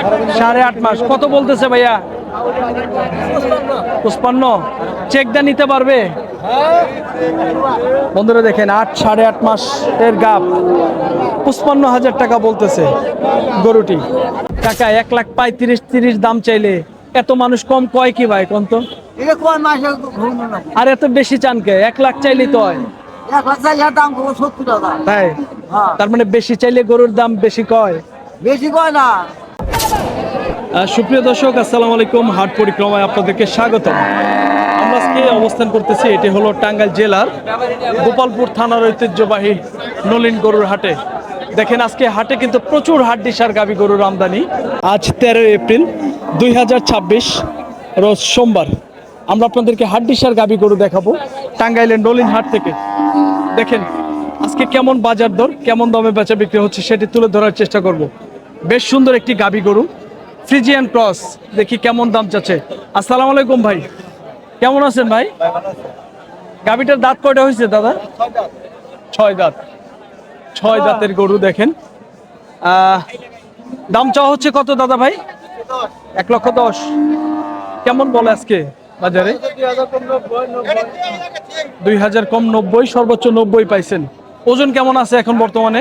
8.5 মাস। কত বলতেছে ভাইয়া? 55। চেক দা নিতে পারবে? বন্ধুরা দেখেন 8.5 মাসের গাব, 55,000 টাকা বলতেছে গরুটি। টাকা 1,35,30 দাম চাইলে এত মানুষ কম কয় কি ভাই কোন তো? আর এত বেশি চান কে? 1 লাখ চাইলেই তো হয়। তাই? তার মানে বেশি চাইলে গরুর দাম বেশি কয়? বেশি কয় না। সুপ্রিয় দর্শক, আসসালামু আলাইকুম। হাট পরিক্রমায় আপনাদেরকে স্বাগতম। আমরা আজকে অবস্থান করতেছি, এটি হলো টাঙ্গাইল জেলার গোপালপুর থানার ঐতিহ্যবাহী নলিন গরুর হাটে। দেখেন আজকে হাটে কিন্তু প্রচুর হাড্ডিসার গাভী গরুর আমদানি। আজ 13 এপ্রিল 2026 রোজ সোমবার। আমরা আপনাদেরকে হাড্ডিসার গাভী গরু দেখাবো টাঙ্গাইলের নলিন হাট থেকে। দেখেন আজকে কেমন বাজার দর, কেমন দামে বেচা বিক্রি হচ্ছে সেটি তুলে ধরার চেষ্টা করব। বেশ সুন্দর একটি গাভী গরু, ফ্রিজিয়ান ক্রস। দেখি কেমন দাম চাচ্ছে। আসসালামু আলাইকুম ভাই, কেমন আছেন ভাই? গাভীটার দাঁত কয়টা হয়েছে দাদা? 6 দাঁত। 6 দাঁতের গরু। দেখেন দাম চাওয়া হচ্ছে কত দাদা ভাই? 1,10,000। কেমন বলে আজকে বাজারে? 2,000 কম 90, সর্বোচ্চ 90 পাইছেন। ওজন কেমন আছে এখন বর্তমানে?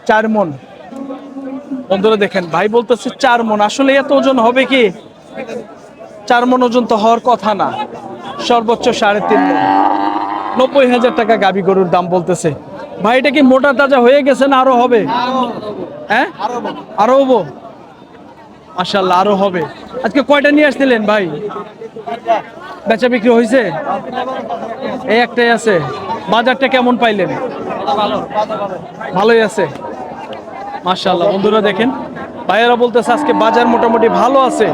4 মণ। বন্ধুরা দেখেন ভাই বলতেছে 4 মণ। আসলে এত ওজন হবে কি? 4 মণ ওজন তো হওয়ার কথা না, সর্বোচ্চ 3.5 মণ। 90,000 টাকা গাভী গরুর দাম বলতেছে ভাই। এটা কি মোটা তাজা হয়ে গেছে না আরো হবে? হ্যাঁ, আরো হবো। মাশাআল্লাহ, আরো হবে। আজকে কয়টা নিয়ে আসছিলেন ভাই? বেচা বিক্রি হয়েছে? এই একটাই আছে। বাজারটা কেমন পাইলেন? ভালোই আছে মাশাআল্লাহ। বন্ধুরা দেখেন ভাইয়েরা বলতেছে আজকে বাজার মোটামুটি ভালো আছে।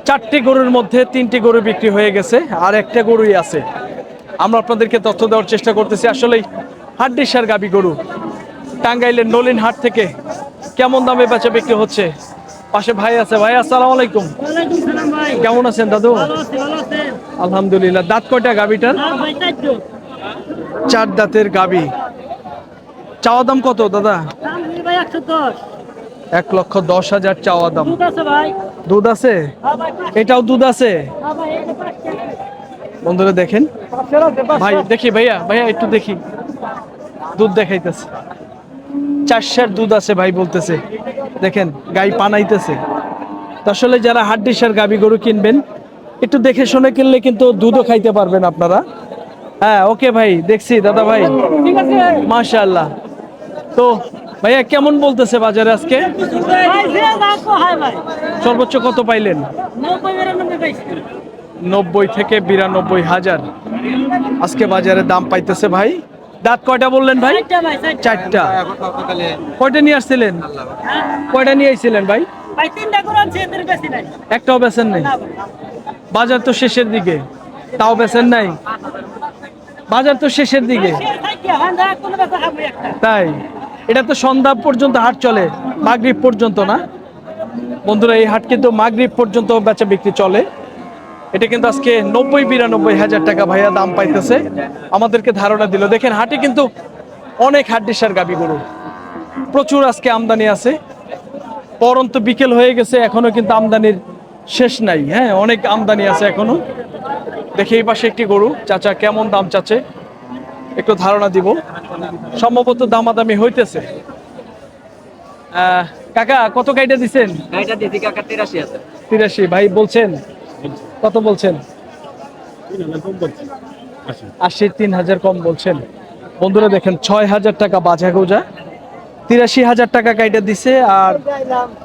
4টি গরুর মধ্যে 3টি গরু বিক্রি হয়ে গেছে, আর একটা গরুই আছে। আমরা আপনাদেরকে তথ্য দেওয়ার চেষ্টা করতেছি। আসলেই হাড্ডিসার গাভী গরু টাঙ্গাইলের নলিন হাট থেকে কেমন দামে বেচা বিক্রি হচ্ছে। পাশে ভাই আছে। ভাই আসসালামু আলাইকুম। কেমন আছেন দাদু? আলহামদুলিল্লাহ। দাঁত কয়টা গাভীটার? 4 দাঁতের গাভী। চাওয়া দাম কত দাদা? 1,10,000 চাওয়া দাম। দুধ আছে? এটাও দুধ আছে? বন্ধুরা দেখেন ভাই, দেখি ভাইয়া ভাইয়া একটু দেখি, দুধ দেখাইতেছে। 4 সের দুধ আছে ভাই বলতেছে। দেখেন গাই পানাইতেছে। আসলে যারা হাড্ডিসার গাভী গরু কিনবেন একটু দেখে শুনে কিনলে কিন্তু দুধও খাইতে পারবেন আপনারা। হ্যাঁ ওকে ভাই, দেখছি দাদা ভাই, মাশাআল্লাহ। তো ভাইয়া কেমন বলতেছে বাজারে আজকে? সর্বোচ্চ কত পাইলেন? 90 থেকে 92,000 আজকে বাজারে দাম পাইতেছে ভাই। দাঁত কয়টা বললেন ভাই? 4টা। কয়টা নিয়ে আসছিলেন? কয়টা নিয়ে আসছিলেন ভাই? একটাও বেচেন নাই? বাজার তো শেষের দিকে, তাও বেচেন নাই? বাজার তো শেষের দিকে, তাই? এটা তো সন্ধ্যা পর্যন্ত হাট চলে, মাগরিব পর্যন্ত না বন্ধুরা? এই হাট কিন্তু মাগরিব পর্যন্ত বেচা বিক্রি চলে। এটা কিন্তু আজকে 90-92,000 টাকা ভাইয়া দাম পাইতেছে, আমাদেরকে ধারণা দিল। দেখেন হাটে কিন্তু অনেক হাড্ডিসার গাভী গরু, প্রচুর আজকে আমদানি আছে। পরন্ত বিকেল হয়ে গেছে, এখনো কিন্তু আমদানির শেষ নাই। হ্যাঁ, অনেক আমদানি আছে এখনো। দেখে এই পাশে একটি গরু, চাচা কেমন দাম চাচ্ছে একটু ধারণা দিব। সম্ভবত দামাদামি হইতেছে। কাকা কত গাইটা দিচ্ছেন? 83 ভাই বলছেন। কত বলছেন? 80, 3,000 কম বলছেন। বন্ধুরা দেখেন 6,000 টাকা বাজা গোজা, 83,000 টাকা গাইটা দিছে, আর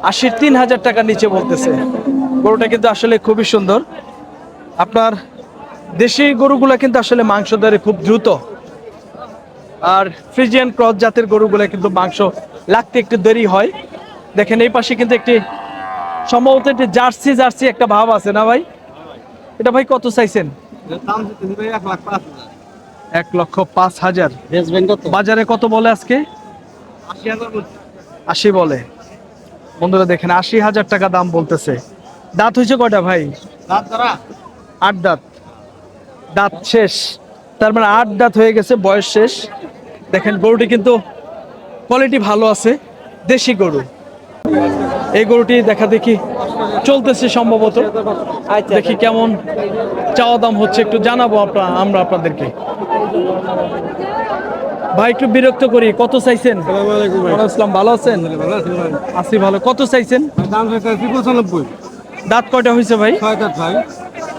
80, 3,000 টাকা নিচে বলতেছে। গরুটা কিন্তু আসলে খুবই সুন্দর। আপনার দেশি গরুগুলা কিন্তু আসলে মাংস ধরে খুব দ্রুত, আর ফ্রিজিয়ান ক্রস জাতের গরুগুলা কিন্তু মাংস লাগতে একটু দেরি হয়। দেখেন এই পাশে কিন্তু একটি সম্ভবত একটি জার্সি জার্সি একটা ভাব আছে না ভাই? এটা ভাই কত চাইছেন? 1,05,000। বাজারে কত বলে আজকে? 80 বলে। বন্ধুরা দেখেন 80,000 টাকা দাম বলতেছে। দাঁত হয়েছে কয়টা ভাই? 8 দাঁত। দাঁত শেষ, তার মানে 8 দাঁত হয়ে গেছে, বয়স শেষ। দেখেন গরুটি কিন্তু কোয়ালিটি ভালো আছে, দেশি গরু। এই গরুটি দেখা দেখি চলতেছে সম্ভবত, দেখি কেমন চাওয়া দাম হচ্ছে একটু জানাবো আমরা আপনাদেরকে। ভাই একটু বিরক্ত করি, কত চাইছেন? আসসালাম, ভালো আছেন? আছি ভালো। কত চাইছেন? দাঁত কয়টা হয়েছে ভাই?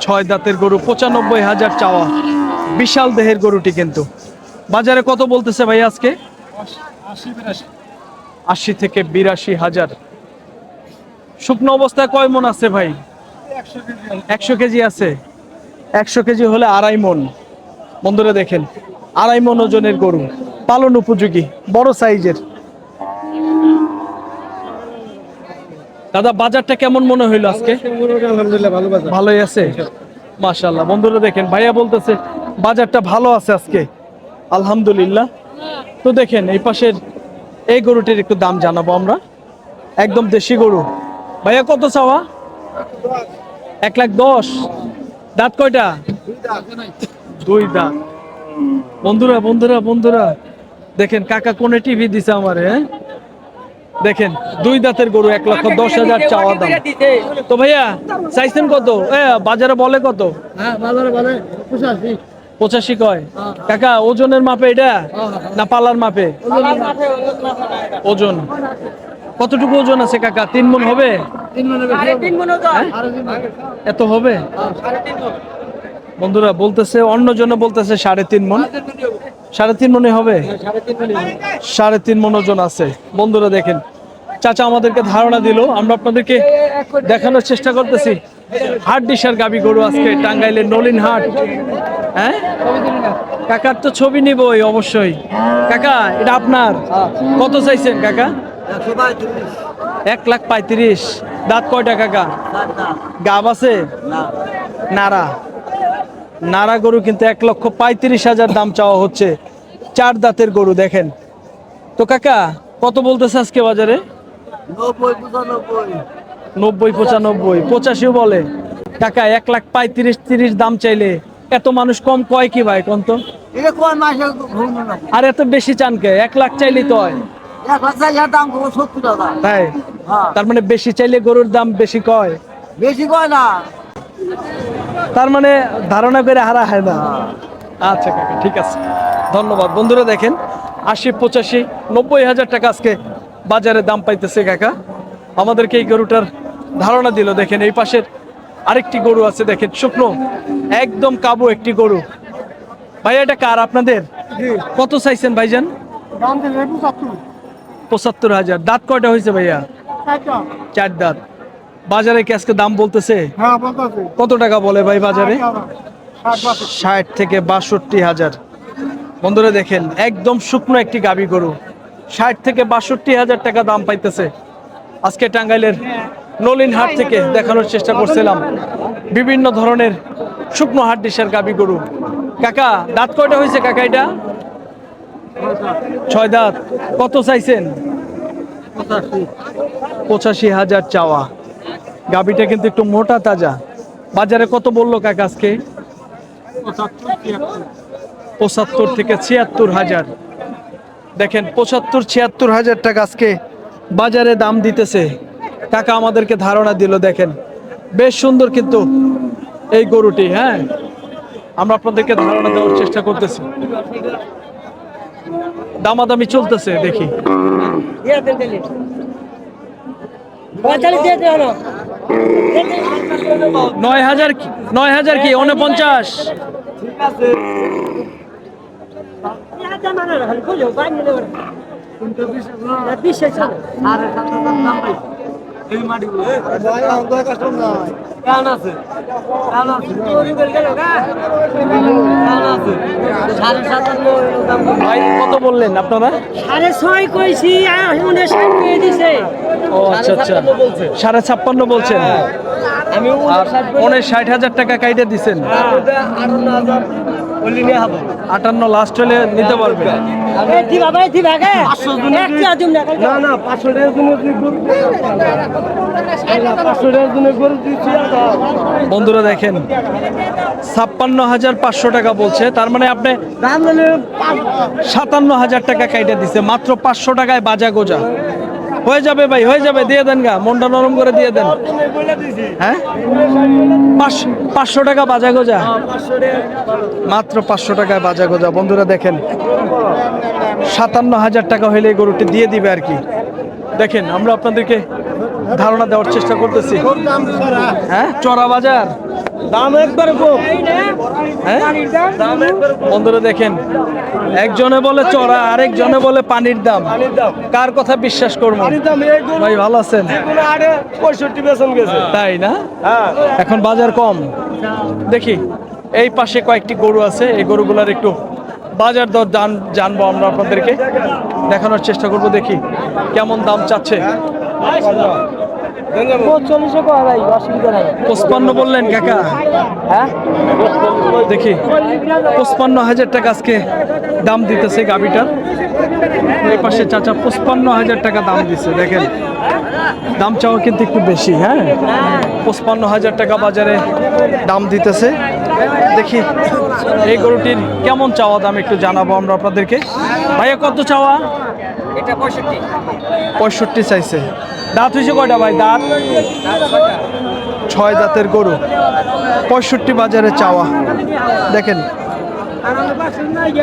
6 দাঁতের গরু, 95,000 চাওয়া। বিশাল দেহের গরুটি কিন্তু। বাজারে কত বলতেছে ভাই আজকে? 80 থেকে 82,000। শুকনো অবস্থায় কয় মন আছে ভাই? 100 কেজি আছে। 100 কেজি হলে 2.5 মন। বন্ধুরা দেখেন, 2.5 মন ওজনের গরু, পালন উপযোগী, বড় সাইজের। দাদা বাজারটা কেমন মনে হইলো আজকে? আলহামদুলিল্লাহ ভালো বাজার। ভালোই আছে, মাশাআল্লাহ। বন্ধুরা দেখেন, ভাইয়া বলতেছে বাজারটা ভালো আছে আজকে, আলহামদুলিল্লাহ। তো দেখেন এই পাশের এই গরুটির একটু দাম জানাবো আমরা। একদম দেশি গরু। ভাইয়া কত চাওয়া? 1,10,000। দাঁত কয়টা? 2 দাঁত। বন্ধুরা বন্ধুরা বন্ধুরা দেখেন, কাকা কোনে টিভি দিছে আমারে, হ্যাঁ? দেখেন 2 দাঁতের গরু, 1,10,000 চাওয়া দাম। তো ভাইয়া চাইছেন কত? বাজারে বলে কত? বাজারে বলে 85। 85 কয়। কাকা ওজনের মাপে এটা না পালার মাপে? ওজন কতটুকু ওজন আছে কাকা? 3 মণ হবে? 3 মনে বেশি। 3 মনে তো। এত হবে? বন্ধুরা বলতেছে, অন্য জন বলতেছে 3.5 মণ। 3.5 মনে হবে? 3.5 মণ ওজন আছে। বন্ধুরা দেখেন, চাচা আমাদেরকে ধারণা দিল, আমরা আপনাদেরকে দেখানোর চেষ্টা করতেছি। হাট ডিশার গাবি গরু আজকে টাঙ্গাইলের নলিন হাট। হ্যাঁ কাকার তো ছবি নিবই অবশ্যই। কাকা এটা আপনার? কত চাইছেন কাকা? 1,35,000। দাঁত কয়টা কাকা? গাব আছে? নাড়া। নাড়া গরু কিন্তু 1,35,000 দাম চাওয়া হচ্ছে। 4 দাঁতের গরু দেখেন। তো কাকা কত বলতেছে আজকে বাজারে? 90, 95, 85 বলে। কাকা 1,35,000 দাম চাইলে এত মানুষ কম কয় কি ভাই কোন তো? আর এত বেশি চান কে? 1 লাখ চাইলেই তো হয়। তাই? তার মানে বেশি চাইলে গরুর দাম বেশি কয়? বেশি কয় না। তার মানে ধারণা করে হারা হয় না। আচ্ছা কাকা ঠিক আছে, ধন্যবাদ। বন্ধুরা দেখেন 80, 85, 90,000 টাকা আজকে বাজারে দাম পাইতেছে কাকা। আমাদেরকে এই গরুটার ধারণা দিল। দেখেন এই পাশের আরেকটি গরু আছে, দেখেন শুকনো একদম কাবু একটি গরু। ভাই এটা কার? আপনাদের? কত চাইছেন ভাইজান? 75,000। দাঁত কয়টা হয়েছে ভাইয়া? 4 দাঁত। বাজারে কি আজকে দাম বলতেছে? কত টাকা বলে ভাই বাজারে? 60 থেকে 62,000। বন্ধুরা দেখেন একদম শুকনো একটি গাবি গরু, 60 থেকে 62,000 টাকা দাম পাইতেছে। আজকে টাঙ্গাইলের নলিন হাট থেকে দেখানোর চেষ্টা করছিলাম বিভিন্ন ধরনের শুকনো হাট ডিশের গাবি গরু। কাকা দাঁত কয়টা হয়েছে কাকা এটা? 6 দাঁত। কত চাইছেন? 85,000 চাওয়া। গাবিটা কিন্তু একটু মোটা তাজা। বাজারে কত বললো কাকা আজকে? 75 থেকে 76,000। দেখেন 75, 76,000 টাকা আজকে বাজারে দাম দিতেছে। কাকা আমাদেরকে ধারণা দিল। দেখেন বেশ সুন্দর কিন্তু এই গরুটি। হ্যাঁ আমরা আপনাদেরকে ধারণা দেওয়ার চেষ্টা করতেছি। দামাদামি চলতেছে, দেখি। 9,000 কি? 9,000 কি? 49। ভাই কত বললেন আপনারা? 6.5 কইছি, মনে 60 করে দিছে। ও আচ্ছা আচ্ছা, 56.5 বলছেন। আমি আর 59,000 টাকা কাইটে দিছেন। ওলি নিয়ে হবে 58 লাস্ট হলে নিতে পারবে। ঠিক বাবা ঠিক আগে 500 দিন না না না 500 টাকার জন্য তুই গরু 500 টাকার জন্য গরু দিচ্ছি বন্ধুরা দেখেন 56,500 টাকা বলছে, তার মানে আপনি দাম হলে 57,000 টাকা কাইটা দিছে মাত্র 500 টাকায় বাজা গোজা। হয়ে যাবে ভাই, হয়ে যাবে, দিয়ে দেন গা, মনটা নরম করে দিয়ে দেন। হ্যাঁ 500 টাকা বাজা গোজা, মাত্র 500 টাকায় বাজা গোজা। বন্ধুরা দেখেন 57,000 টাকা হইলে এই গরুটি দিয়ে দিবে আর কি। দেখেন আমরা আপনাদেরকে ধারণা দেওয়ার চেষ্টা করতেছি। হ্যাঁ চড়া বাজার, দাম একবার কম হ্যাঁ বন্ধুরা দেখেন, একজনে বলে চড়া, আরেকজনে বলে পানির দাম। কার কথা বিশ্বাস করবো? দাম এই গরু ভাই ভালো আছেন? কোনো আরে 65 বেচন গেছে তাই না? হ্যাঁ এখন বাজার কম। দেখি এই পাশে কয়েকটি গরু আছে, এই গরুগুলার একটু বাজার দর জানবো আমরা, আপনাদেরকে দেখানোর চেষ্টা করব। দেখি কেমন দাম চাচ্ছে। 45 কো ভাই অসুবিধা নাই 55 বললেন কাকা? হ্যাঁ দেখি 55,000 টাকা আজকে দাম দিতেছে গাবিটার। এই পাশে চাচা 55,000 টাকা দাম দিচ্ছে। দেখেন দাম চাওয়া কিন্তু একটু বেশি। হ্যাঁ 55,000 টাকা বাজারে দাম দিতেছে। দেখি এই গরুটির কেমন চাওয়া দাম একটু জানাবো আমরা আপনাদেরকে। ভাইয়া কত চাওয়া? এটা 65 65 চাইছে। দাঁত হয়েছে কয়টা ভাই? দাঁত 6 দাঁতের গরু, 65 বাজারে চাওয়া। দেখেন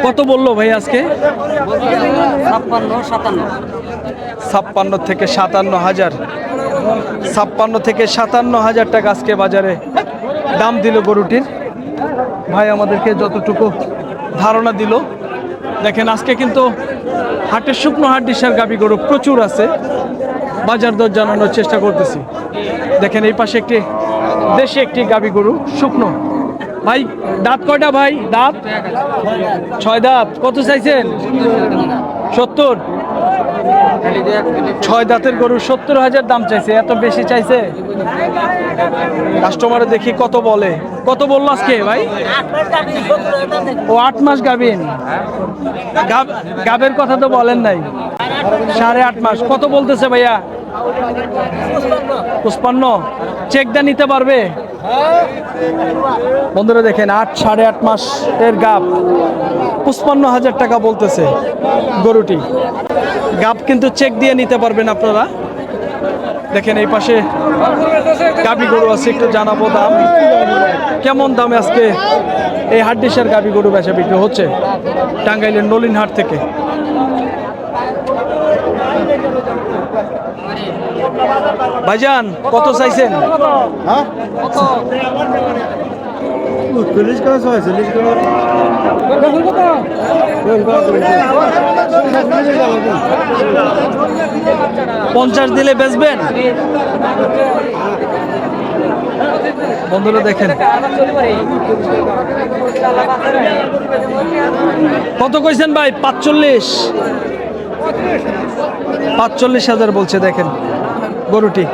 কত বললো ভাই আজকে? 56 থেকে 57,000, 56 থেকে 57,000 টাকা আজকে বাজারে দাম দিল গরুটির। ভাই আমাদেরকে যতটুকু ধারণা দিল। দেখেন আজকে কিন্তু হাটের শুকনো হাট ডিসার গাবি গরু প্রচুর আছে। বাজার দর জানানোর চেষ্টা করতেছি। দেখেন এই পাশে একটি দেশে একটি গাবি গরু শুকনো। ভাই দাঁত কয়টা ভাই? দাঁত 6 দাঁত। কত চাইছেন? 70। 6 দাঁতের গরু 70,000 দাম চাইছে। এত বেশি চাইছে? কাস্টমারে দেখি কত বলে। কত বললো আজকে ভাই? ও 8 মাস গাবিন। গাবের কথা তো বলেন নাই। 8.5 মাস। কত বলতেছে ভাইয়া? 55। চেক দা নিতে পারবে? বন্ধুরা দেখেন 8.5 মাস এর গাব 55,000 টাকা বলতেছে গরুটি। গাব কিন্তু চেক দিয়ে নিতে পারবেন আপনারা। দেখেন এই পাশে গাবি গরু আছে, একটু জানাবো দাম কেমন দামে আজকে এই হাড্ডিসার গাবি গরু বেচা বিক্রি হচ্ছে টাঙ্গাইলের নলিন হাট থেকে। ভাইজান কত চাইছেন? হ্যাঁ 40 করে 40 করে 50 দিলে বেচবেন? বন্ধুরা দেখেন কত কইছেন ভাই? 45,000 বলছে। দেখেন গরুটি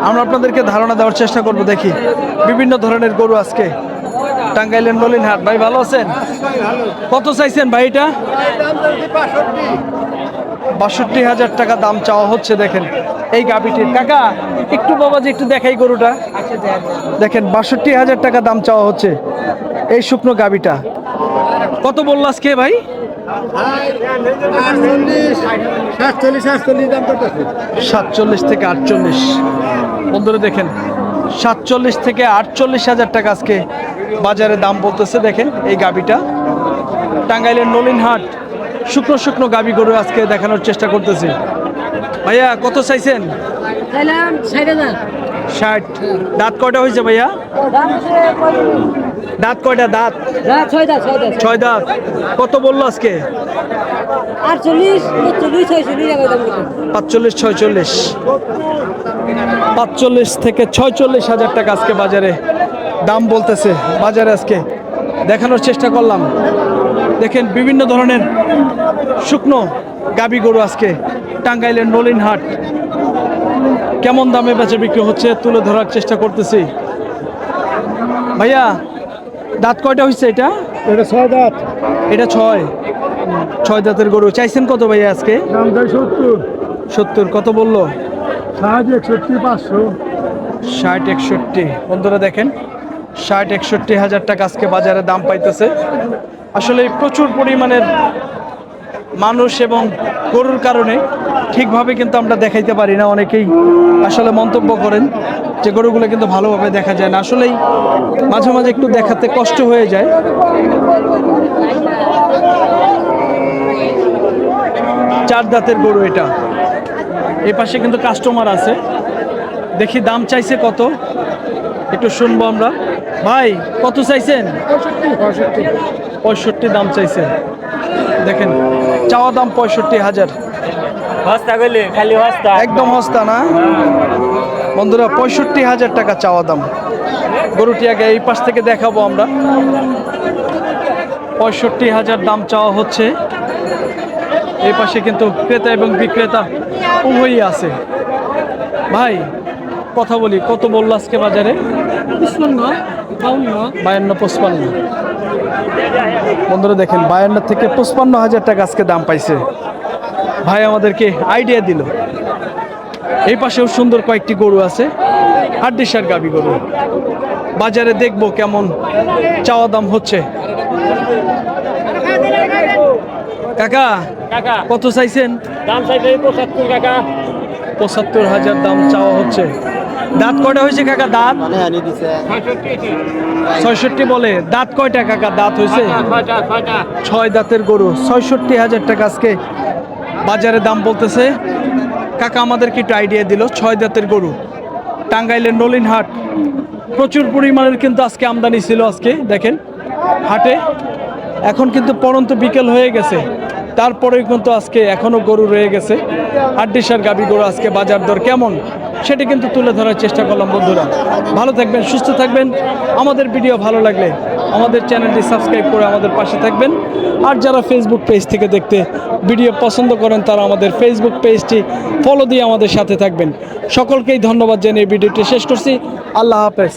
আমরা আপনাদেরকে ধারণা দেওয়ার চেষ্টা করব। দেখি বিভিন্ন ধরনের গরু আজকে টাঙ্গাইলের নলিন হাট। ভাই ভালো আছেন? কত চাইছেন ভাই? এটা 62,000 টাকা দাম চাওয়া হচ্ছে। দেখেন এই গাবিটির। কাকা একটু বাবাজি একটু দেখাই গরুটা। দেখেন 62,000 টাকা দাম চাওয়া হচ্ছে এই শুকনো গাবিটা। কত বললো আজকে ভাই? 47 থেকে 48। বন্ধুরা দেখেন 47 থেকে 48,000 টাকা আজকে বাজারে দাম বলতেছে। দেখেন এই গাবিটা টাঙ্গাইলের নলিন হাট শুকনো শুকনো গাবি গরু আজকে দেখানোর চেষ্টা করতেছি। ভাইয়া কত চাইছেন? চাইলাম 60,000 60। দাঁত কয়টা হয়েছে ভাইয়া? দাঁত কয়টা? দাঁত 6 দাঁত 6 দাঁত। কত বললো আজকে? 48 45 46 45 46 থেকে 46,000 টাকা আজকে বাজারে দাম বলতেছে। বাজারে আজকে দেখানোর চেষ্টা করলাম। দেখেন বিভিন্ন ধরনের শুকনো গাবি গরু আজকে টাঙ্গাইলের নলিন হাট কেমন দামে বেচা বিক্রি হচ্ছে তুলে ধরার চেষ্টা করতেছি। ভাইয়া দাঁত কয়টা হয়েছে এটা? এটা 6 দাঁত এটা 6 দাঁতের গরু। চাইছেন কত ভাইয়া আজকে? দাম দেয় 70 70। কত বললো? 60 61 500 60-61। বন্ধুরা দেখেন 60-61 হাজার টাকা আজকে বাজারে দাম পাইতেছে। আসলে প্রচুর পরিমাণের মানুষ এবং গরুর কারণে ঠিকভাবে কিন্তু আমরা দেখাইতে পারি না। অনেকেই আসলে মন্তব্য করেন যে গরুগুলো কিন্তু ভালোভাবে দেখা যায় না। আসলেই মাঝে মাঝে একটু দেখাতে কষ্ট হয়ে যায়। চার দাঁতের গরু এটা। এই পাশে কিন্তু কাস্টমার আছে, দেখি দাম চাইছে কত, একটু শুনবো আমরা। ভাই কত চাইছেন? 65 দাম চাইছে। দেখেন চাওয়া দাম 65,000। হস্তা গেলে খালি হস্তা একদম হস্তা না বন্ধুরা, 65,000 টাকা চাওয়া দাম। গরুটি আগে এই পাশ থেকে দেখাবো আমরা। 65,000 দাম চাওয়া হচ্ছে। এই পাশে কিন্তু ক্রেতা এবং বিক্রেতা উভয়ই আছে। ভাই কথা বলি, কত বললো আজকে বাজারে? 52-55। বন্ধুরা দেখেন 52 থেকে 55,000 টাকা আজকে দাম পাইছে। ভাই আমাদেরকে আইডিয়া দিল। এই পাশেও সুন্দর কয়েকটি গরু আছে, হাড্ডিসার গাভী গরু। বাজারে দেখবো কেমন চাওয়া দাম হচ্ছে। কাকা কাকা কত চাইছেন? দাম চাইছে 75 কাকা। 75,000 দাম চাওয়া হচ্ছে। দাঁত কয়টা হয়েছে কাকা? দাঁত 66 বলে। দাঁত কয়টা কাকা? দাঁত হয়েছে 6 দাঁতের গরু। 66,000 টাকা আজকে বাজারে দাম বলতেছে। কাকা আমাদেরকে একটু আইডিয়া দিল। 6 দাঁতের গরু, টাঙ্গাইলের নলিন হাট। প্রচুর পরিমাণের কিন্তু আজকে আমদানি ছিল। আজকে দেখেন হাটে এখন কিন্তু পরন্ত বিকেল হয়ে গেছে, তারপরেও কিন্তু আজকে এখনো গরু রয়ে গেছে। হাড্ডিসার গাভী গরু আজকে বাজার দর কেমন সেটা কিন্তু তুলে ধরার চেষ্টা করলাম। বন্ধুরা ভালো থাকবেন, সুস্থ থাকবেন। আমাদের ভিডিও ভালো লাগলে আমাদের চ্যানেলটি সাবস্ক্রাইব করে আমাদের পাশে থাকবেন। আর যারা ফেসবুক পেজ থেকে দেখতে ভিডিও পছন্দ করেন তারা আমাদের ফেসবুক পেজটি ফলো দিয়ে আমাদের সাথে থাকবেন। সকলকেই ধন্যবাদ জানিয়ে ভিডিওটি শেষ করছি। আল্লাহ হাফেজ।